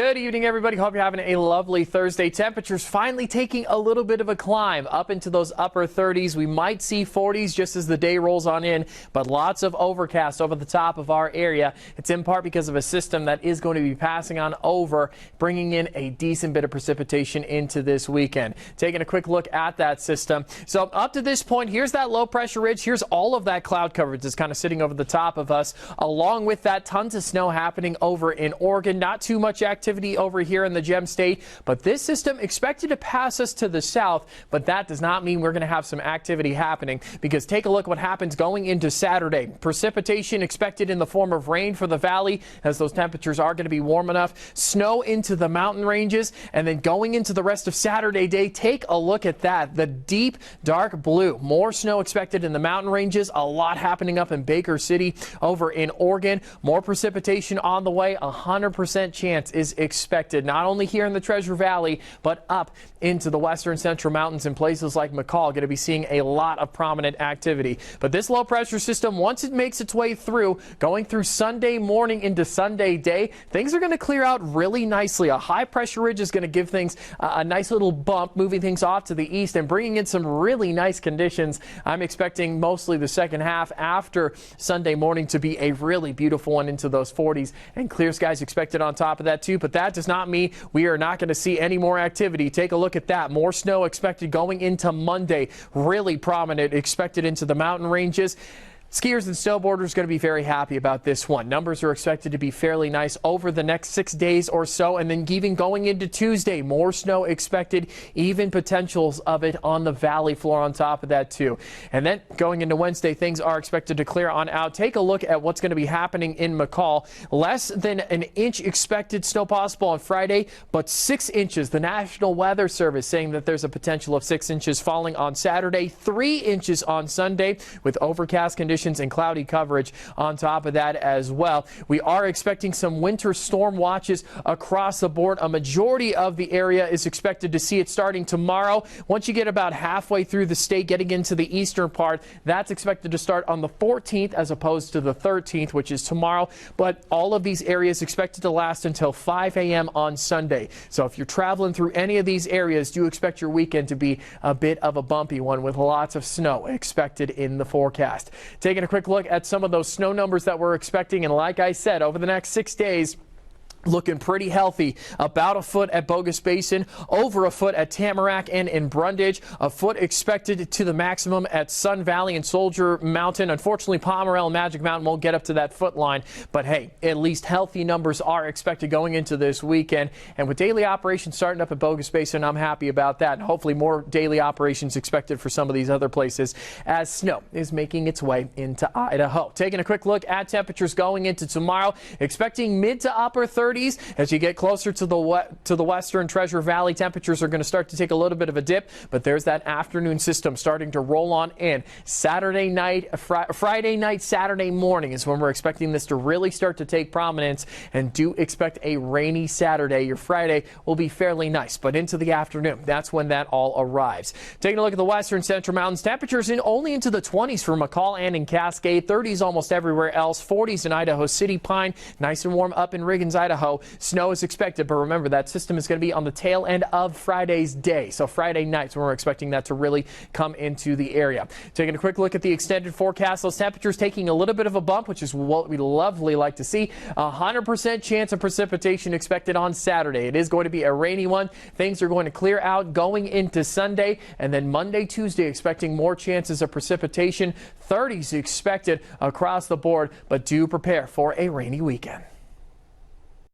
Good evening, everybody. Hope you're having a lovely Thursday. Temperatures finally taking a little bit of a climb up into those upper 30s. We might see 40s just as the day rolls on in, but lots of overcast over the top of our area. It's in part because of a system that is going to be passing on over, bringing in a decent bit of precipitation into this weekend. Taking a quick look at that system. So up to this point, here's that low pressure ridge. Here's all of that cloud coverage that's kind of sitting over the top of us. Along with that, tons of snow happening over in Oregon. Not too much activity over here in the Gem State, but this system expected to pass us to the south, but that does not mean we're going to have some activity happening, because take a look what happens going into Saturday. Precipitation expected in the form of rain for the valley, as those temperatures are going to be warm enough. Snow into the mountain ranges, and then going into the rest of Saturday day, take a look at that. The deep dark blue. More snow expected in the mountain ranges. A lot happening up in Baker City over in Oregon. More precipitation on the way. 100% chance is expected, not only here in the Treasure Valley, but up into the western central mountains and places like McCall. Going to be seeing a lot of prominent activity. But this low pressure system, once it makes its way through, going through Sunday morning into Sunday day, things are going to clear out really nicely. A high pressure ridge is going to give things a nice little bump, moving things off to the east and bringing in some really nice conditions. I'm expecting mostly the second half after Sunday morning to be a really beautiful one into those 40s, and clear skies expected on top of that too. But that does not mean we are not going to see any more activity. Take a look at that. More snow expected going into Monday. Really prominent expected into the mountain ranges. Skiers and snowboarders going to be very happy about this one. Numbers are expected to be fairly nice over the next 6 days or so, and then even going into Tuesday, more snow expected, even potentials of it on the valley floor on top of that too. And then going into Wednesday, things are expected to clear on out. Take a look at what's going to be happening in McCall. Less than an inch expected snow possible on Friday, but 6 inches. The National Weather Service saying that there's a potential of 6 inches falling on Saturday, 3 inches on Sunday, with overcast conditions and cloudy coverage on top of that as well. We are expecting some winter storm watches across the board. A majority of the area is expected to see it starting tomorrow. Once you get about halfway through the state, getting into the eastern part, that's expected to start on the 14th as opposed to the 13th, which is tomorrow. But all of these areas expected to last until 5 a.m. on Sunday. So if you're traveling through any of these areas, do expect your weekend to be a bit of a bumpy one with lots of snow expected in the forecast. Taking a quick look at some of those snow numbers that we're expecting, and like I said, over the next 6 days, looking pretty healthy. About a foot at Bogus Basin, over a foot at Tamarack and in Brundage, a foot expected to the maximum at Sun Valley and Soldier Mountain. Unfortunately, Pomerelle and Magic Mountain won't get up to that foot line, but hey, at least healthy numbers are expected going into this weekend. And with daily operations starting up at Bogus Basin, I'm happy about that. And hopefully more daily operations expected for some of these other places as snow is making its way into Idaho. Taking a quick look at temperatures going into tomorrow, expecting mid to upper 30s. As you get closer to the western Treasure Valley, temperatures are going to start to take a little bit of a dip, but there's that afternoon system starting to roll on in. Saturday night, Friday night, Saturday morning is when we're expecting this to really start to take prominence, and do expect a rainy Saturday. Your Friday will be fairly nice, but into the afternoon, that's when that all arrives. Taking a look at the western central mountains, temperatures only into the 20s for McCall and in Cascade, 30s almost everywhere else, 40s in Idaho City, Pine, nice and warm up in Riggins, Idaho. Snow is expected, but remember that system is going to be on the tail end of Friday's day. So Friday nights when we're expecting that to really come into the area. Taking a quick look at the extended forecast, those temperatures taking a little bit of a bump, which is what we lovely like to see. 100% chance of precipitation expected on Saturday. It is going to be a rainy one. Things are going to clear out going into Sunday, and then Monday, Tuesday expecting more chances of precipitation. 30s expected across the board, but do prepare for a rainy weekend.